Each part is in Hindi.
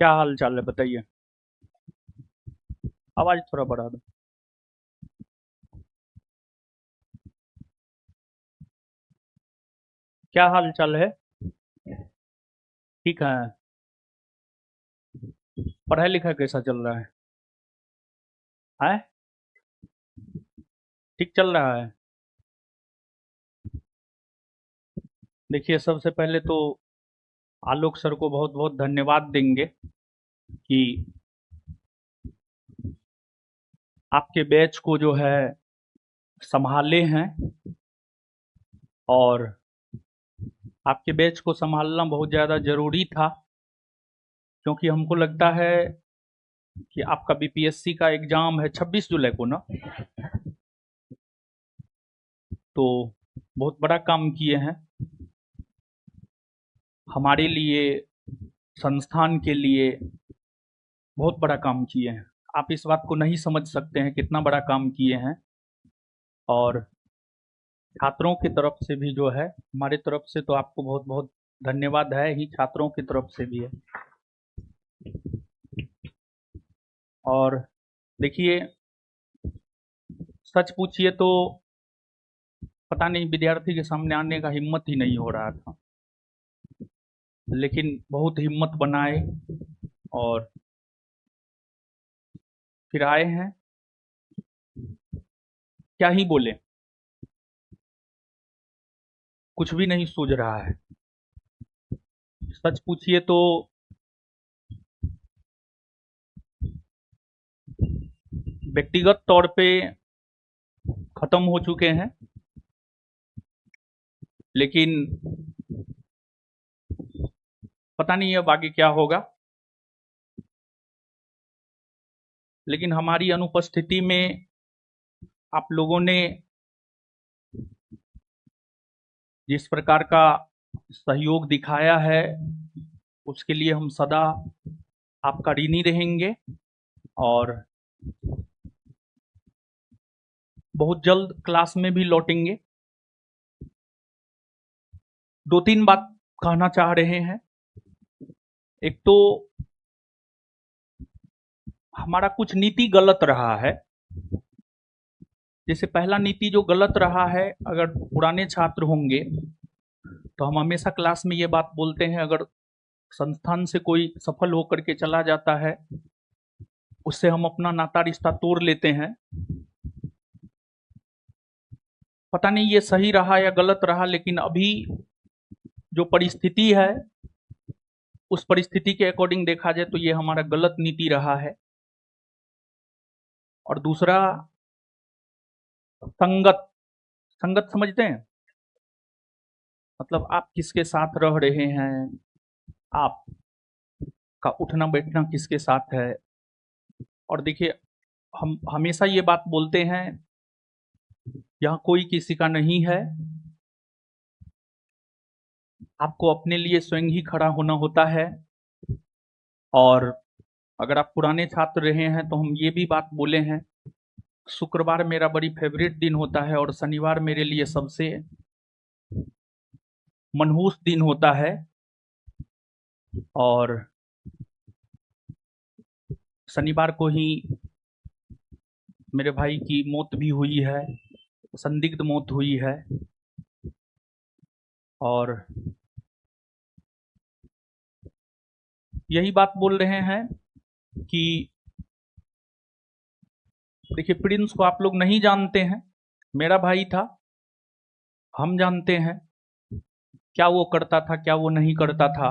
क्या हाल चाल है बताइए। आवाज थोड़ा बढ़ा दो। क्या हाल चाल है। ठीक है। पढ़ाई लिखाई कैसा चल रहा है। ठीक चल रहा है। देखिए, सबसे पहले तो आलोक सर को बहुत बहुत धन्यवाद देंगे कि आपके बैच को जो है संभाले हैं। और आपके बैच को संभालना बहुत ज़्यादा ज़रूरी था, क्योंकि हमको लगता है कि आपका बीपीएससी का एग्ज़ाम है 26 जुलाई को ना। तो बहुत बड़ा काम किए हैं हमारे लिए, संस्थान के लिए बहुत बड़ा काम किए हैं। आप इस बात को नहीं समझ सकते हैं कितना बड़ा काम किए हैं। और छात्रों की तरफ से भी जो है, हमारी तरफ से तो आपको बहुत बहुत धन्यवाद है ही, छात्रों की तरफ से भी है। और देखिए, सच पूछिए तो पता नहीं विद्यार्थी के सामने आने का हिम्मत ही नहीं हो रहा था, लेकिन बहुत हिम्मत बनाए और फिर आए हैं। क्या ही बोले, कुछ भी नहीं सूझ रहा है। सच पूछिए तो व्यक्तिगत तौर पे खत्म हो चुके हैं, लेकिन पता नहीं अब आगे क्या होगा। लेकिन हमारी अनुपस्थिति में आप लोगों ने जिस प्रकार का सहयोग दिखाया है, उसके लिए हम सदा आपका ऋणी रहेंगे। और बहुत जल्द क्लास में भी लौटेंगे। दो तीन बात कहना चाह रहे हैं। एक तो हमारा कुछ नीति गलत रहा है। जैसे पहला नीति जो गलत रहा है, अगर पुराने छात्र होंगे तो हम हमेशा क्लास में ये बात बोलते हैं, अगर संस्थान से कोई सफल होकर के चला जाता है, उससे हम अपना नाता रिश्ता तोड़ लेते हैं। पता नहीं ये सही रहा या गलत रहा, लेकिन अभी जो परिस्थिति है, उस परिस्थिति के अकॉर्डिंग देखा जाए तो ये हमारा गलत नीति रहा है। और दूसरा, संगत। संगत समझते हैं, मतलब आप किसके साथ रह रहे हैं, आपका उठना बैठना किसके साथ है। और देखिए, हम हमेशा ये बात बोलते हैं, यहाँ कोई किसी का नहीं है। आपको अपने लिए स्वयं ही खड़ा होना होता है। और अगर आप पुराने छात्र रहे हैं तो हम ये भी बात बोले हैं, शुक्रवार मेरा बड़ी फेवरेट दिन होता है और शनिवार मेरे लिए सबसे मनहूस दिन होता है। और शनिवार को ही मेरे भाई की मौत भी हुई है, संदिग्ध मौत हुई है। और यही बात बोल रहे हैं कि देखिए, प्रिंस को आप लोग नहीं जानते हैं, मेरा भाई था। हम जानते हैं क्या वो करता था, क्या वो नहीं करता था।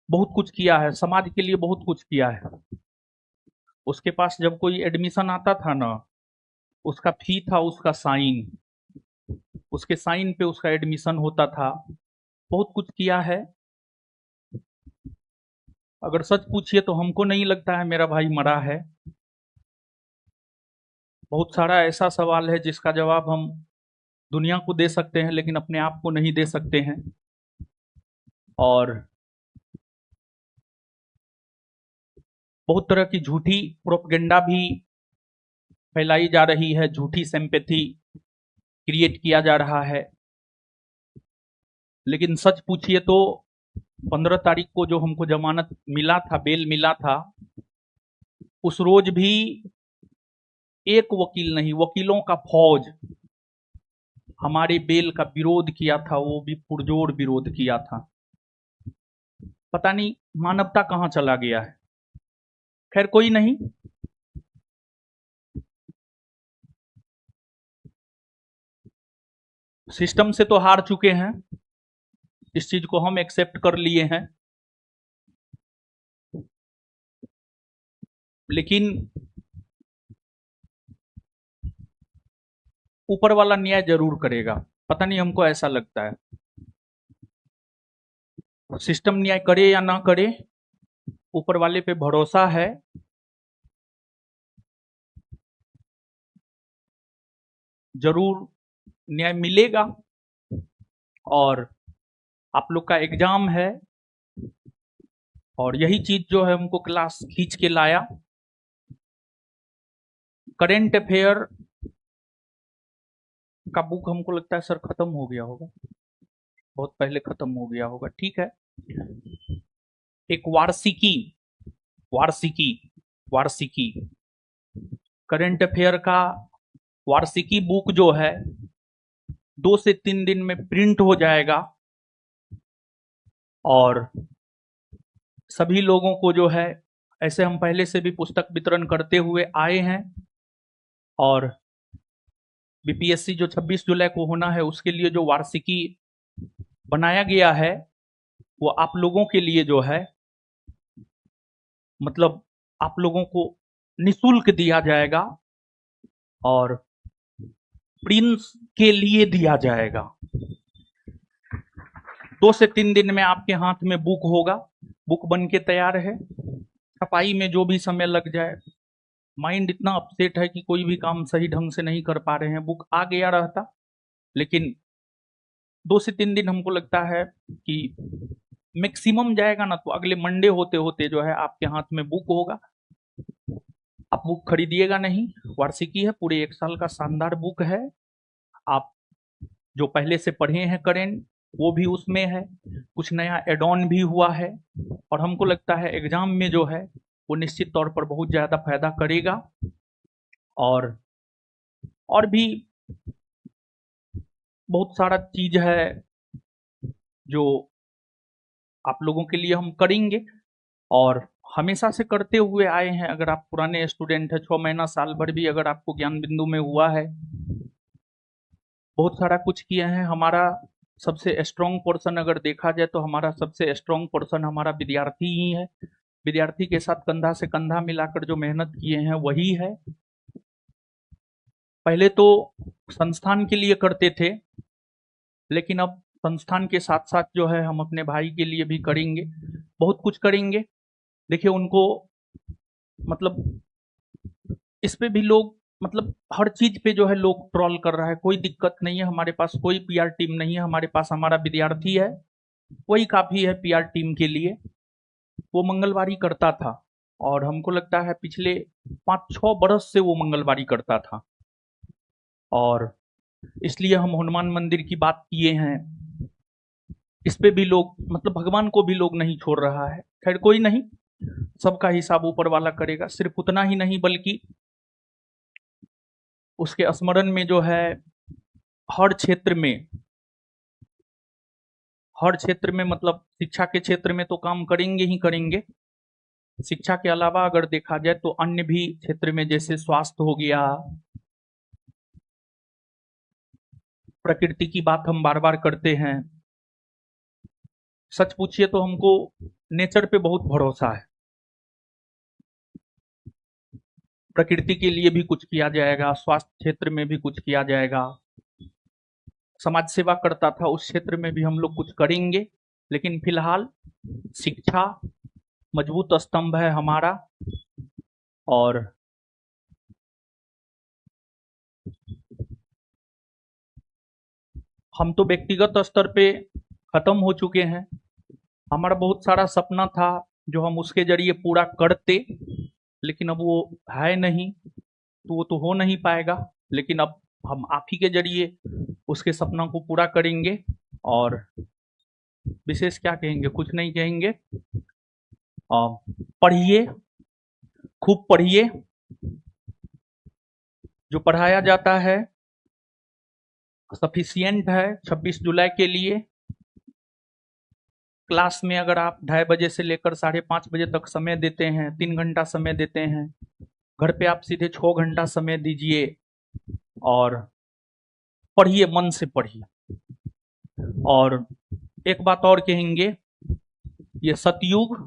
बहुत कुछ किया है, समाज के लिए बहुत कुछ किया है। उसके पास जब कोई एडमिशन आता था ना, उसका फी था उसका साइन, उसके साइन पे उसका एडमिशन होता था। बहुत कुछ किया है। अगर सच पूछिए तो हमको नहीं लगता है मेरा भाई मरा है। बहुत सारा ऐसा सवाल है जिसका जवाब हम दुनिया को दे सकते हैं, लेकिन अपने आप को नहीं दे सकते हैं। और बहुत तरह की झूठी प्रोपगेंडा भी फैलाई जा रही है, झूठी सिंपैथी क्रिएट किया जा रहा है। लेकिन सच पूछिए तो 15 तारीख को जो हमको जमानत मिला था, बेल मिला था, उस रोज भी एक वकील नहीं, वकीलों का फौज हमारे बेल का विरोध किया था, वो भी पुरजोर विरोध किया था। पता नहीं मानवता कहां चला गया है। खैर कोई नहीं, सिस्टम से तो हार चुके हैं, इस चीज को हम एक्सेप्ट कर लिए हैं, लेकिन ऊपर वाला न्याय जरूर करेगा। पता नहीं, हमको ऐसा लगता है। सिस्टम न्याय करे या ना करे, ऊपर वाले पे भरोसा है। जरूर न्याय मिलेगा। और आप लोग का एग्जाम है, और यही चीज जो है हमको क्लास खींच के लाया। करेंट अफेयर का बुक हमको लगता है सर खत्म हो गया होगा, बहुत पहले खत्म हो गया होगा। ठीक है, एक वार्षिकी वार्षिकी वार्षिकी करंट अफेयर का वार्षिकी बुक जो है 2 से 3 दिन में प्रिंट हो जाएगा, और सभी लोगों को जो है, ऐसे हम पहले से भी पुस्तक वितरण करते हुए आए हैं, और बीपीएससी जो 26 जुलाई को होना है उसके लिए जो वार्षिकी बनाया गया है, वो आप लोगों के लिए जो है, मतलब आप लोगों को निशुल्क दिया जाएगा, और प्रिंस के लिए दिया जाएगा। 2 से 3 दिन में आपके हाथ में बुक होगा, बुक बन के तैयार है। छपाई में जो भी समय लग जाए, माइंड इतना अपसेट है कि कोई भी काम सही ढंग से नहीं कर पा रहे हैं। बुक आ गया रहता, लेकिन 2 से 3 दिन हमको लगता है कि मैक्सिमम जाएगा ना, तो अगले मंडे होते होते जो है आपके हाथ में बुक होगा। आप बुक खरीदिएगा नहीं, वार्षिकी है, पूरे 1 साल का शानदार बुक है। आप जो पहले से पढ़े हैं करेंट, वो भी उसमें है, कुछ नया एड ऑन भी हुआ है, और हमको लगता है एग्जाम में जो है वो निश्चित तौर पर बहुत ज़्यादा फायदा करेगा। और भी बहुत सारा चीज है जो आप लोगों के लिए हम करेंगे, और हमेशा से करते हुए आए हैं। अगर आप पुराने स्टूडेंट हैं, 6 महीना साल भर भी अगर आपको ज्ञान बिंदु में हुआ है, बहुत सारा कुछ किए हैं। हमारा सबसे स्ट्रॉन्ग पोर्शन अगर देखा जाए तो हमारा सबसे स्ट्रॉन्ग पोर्शन हमारा विद्यार्थी ही है। विद्यार्थी के साथ कंधा से कंधा मिलाकर जो मेहनत किए हैं वही है। पहले तो संस्थान के लिए करते थे, लेकिन अब संस्थान के साथ साथ जो है हम अपने भाई के लिए भी करेंगे, बहुत कुछ करेंगे। देखिए उनको, मतलब इस पे भी लोग, मतलब हर चीज पे जो है लोग ट्रोल कर रहा है, कोई दिक्कत नहीं है। हमारे पास कोई पीआर टीम नहीं है, हमारे पास हमारा विद्यार्थी है, वही काफी है पीआर टीम के लिए। वो मंगलवारी करता था, और हमको लगता है पिछले 5-6 बरस से वो मंगलवारी करता था, और इसलिए हम हनुमान मंदिर की बात किए हैं। इस पे भी लोग, मतलब भगवान को भी लोग नहीं छोड़ रहा है। खैर कोई नहीं, सबका हिसाब ऊपर वाला करेगा। सिर्फ उतना ही नहीं, बल्कि उसके स्मरण में जो है हर क्षेत्र में, हर क्षेत्र में, मतलब शिक्षा के क्षेत्र में तो काम करेंगे ही करेंगे। शिक्षा के अलावा अगर देखा जाए तो अन्य भी क्षेत्र में, जैसे स्वास्थ्य हो गया, प्रकृति की बात हम बार बार करते हैं। सच पूछिए तो हमको नेचर पे बहुत भरोसा है। प्रकृति के लिए भी कुछ किया जाएगा, स्वास्थ्य क्षेत्र में भी कुछ किया जाएगा। समाज सेवा करता था, उस क्षेत्र में भी हम लोग कुछ करेंगे, लेकिन फिलहाल शिक्षा मजबूत स्तंभ है हमारा। और हम तो व्यक्तिगत स्तर पे खत्म हो चुके हैं। हमारा बहुत सारा सपना था जो हम उसके जरिए पूरा करते, लेकिन अब वो है नहीं, तो वो तो हो नहीं पाएगा। लेकिन अब हम आप ही के जरिए उसके सपना को पूरा करेंगे। और विशेष क्या कहेंगे, कुछ नहीं कहेंगे। पढ़िए, खूब पढ़िए। जो पढ़ाया जाता है सफिशिएंट है 26 जुलाई के लिए। क्लास में अगर आप 2:30 बजे से लेकर 5:30 बजे तक समय देते हैं, 3 घंटा समय देते हैं, घर पे आप सीधे 6 घंटा समय दीजिए और पढ़िए, मन से पढ़िए। और एक बात और कहेंगे, ये सतयुग,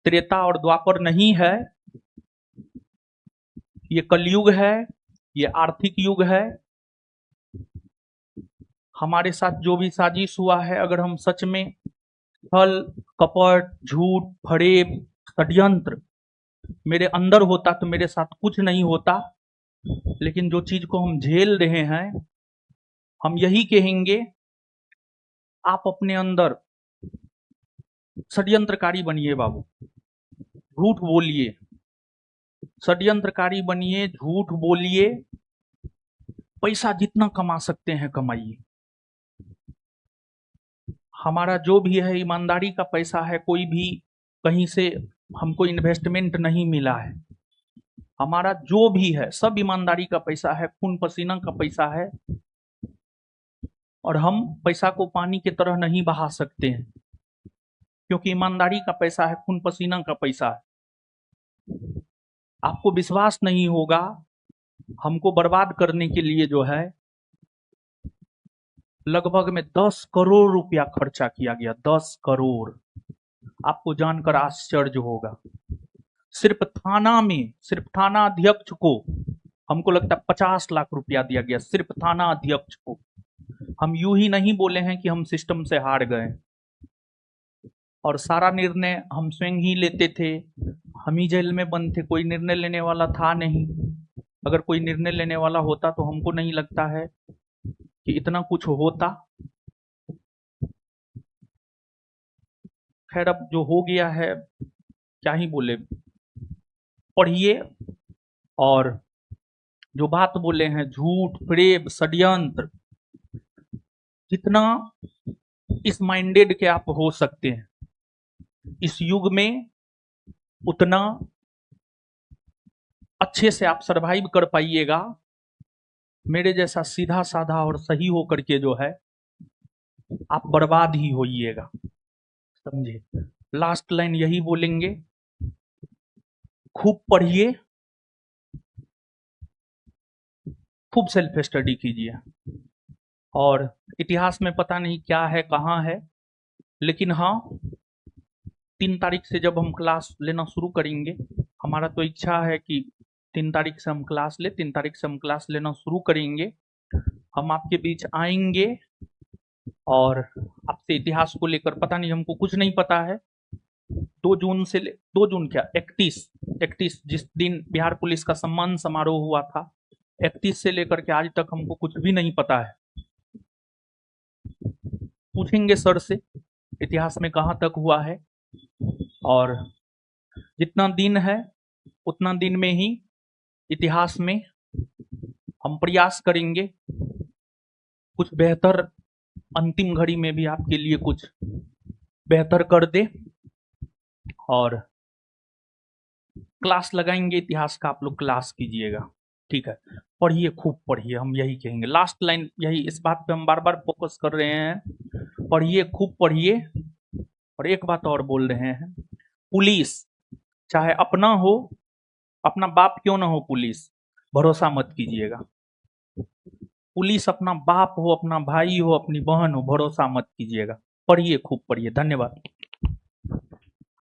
त्रेता और द्वापर नहीं है, ये कलयुग है, ये आर्थिक युग है। हमारे साथ जो भी साजिश हुआ है, अगर हम सच में छल, कपट, झूठ, फरेब, षड्यंत्र मेरे अंदर होता तो मेरे साथ कुछ नहीं होता। लेकिन जो चीज को हम झेल रहे हैं, हम यही कहेंगे, आप अपने अंदर षड्यंत्रकारी बनिए बाबू, झूठ बोलिए, षड्यंत्रकारी बनिए, झूठ बोलिए, पैसा जितना कमा सकते हैं कमाइए। हमारा जो भी है ईमानदारी का पैसा है, कोई भी कहीं से हमको इन्वेस्टमेंट नहीं मिला है। हमारा जो भी है सब ईमानदारी का पैसा है, खून पसीना का पैसा है। और हम पैसा को पानी की तरह नहीं बहा सकते हैं, क्योंकि ईमानदारी का पैसा है, खून पसीना का पैसा है। आपको विश्वास नहीं होगा, हमको बर्बाद करने के लिए जो है लगभग में 10 करोड़ रुपया खर्चा किया गया। 10 करोड़, आपको जानकर आश्चर्य होगा। सिर्फ थाना में, सिर्फ थाना अध्यक्ष को हमको लगता है 50 लाख रुपया दिया गया, सिर्फ थाना अध्यक्ष को। हम यूं ही नहीं बोले हैं कि हम सिस्टम से हार गए, और सारा निर्णय हम स्वयं ही लेते थे। हम ही जेल में बंद थे, कोई निर्णय लेने वाला था नहीं। अगर कोई निर्णय लेने वाला होता तो हमको नहीं लगता है कि इतना कुछ होता। खैर, अब जो हो गया है क्या ही बोले। पढ़िए, और जो बात बोले हैं झूठ, फरेब, षड्यंत्र, जितना इस माइंडेड के आप हो सकते हैं इस युग में, उतना अच्छे से आप सरवाइव कर पाइएगा। मेरे जैसा सीधा साधा और सही होकर के जो है आप बर्बाद ही होइएगा, समझे। लास्ट लाइन यही बोलेंगे, खूब पढ़िए, खूब सेल्फ स्टडी कीजिए। और इतिहास में पता नहीं क्या है, कहाँ है, लेकिन हाँ 3 तारीख से जब हम क्लास लेना शुरू करेंगे, हमारा तो इच्छा है कि 3 तारीख से हम क्लास ले, 3 तारीख से हम क्लास लेना शुरू करेंगे। हम आपके बीच आएंगे और आपसे इतिहास को लेकर, पता नहीं, हमको कुछ नहीं पता है। 2 जून से 2 जून क्या 31 जिस दिन बिहार पुलिस का सम्मान समारोह हुआ था, 31 से लेकर के आज तक हमको कुछ भी नहीं पता है। पूछेंगे सर से इतिहास में कहाँ तक हुआ है, और जितना दिन है उतना दिन में ही इतिहास में हम प्रयास करेंगे कुछ बेहतर, अंतिम घड़ी में भी आपके लिए कुछ बेहतर कर दे। और क्लास लगाएंगे इतिहास का, आप लोग क्लास कीजिएगा, ठीक है। पढ़िए, खूब पढ़िए, हम यही कहेंगे। लास्ट लाइन यही, इस बात पे हम बार बार फोकस कर रहे हैं, पढ़िए, खूब पढ़िए। और एक बात और बोल रहे हैं, पुलिस चाहे अपना हो, अपना बाप क्यों ना हो, पुलिस भरोसा मत कीजिएगा। पुलिस अपना बाप हो, अपना भाई हो, अपनी बहन हो, भरोसा मत कीजिएगा। पढ़िए, खूब पढ़िए। धन्यवाद।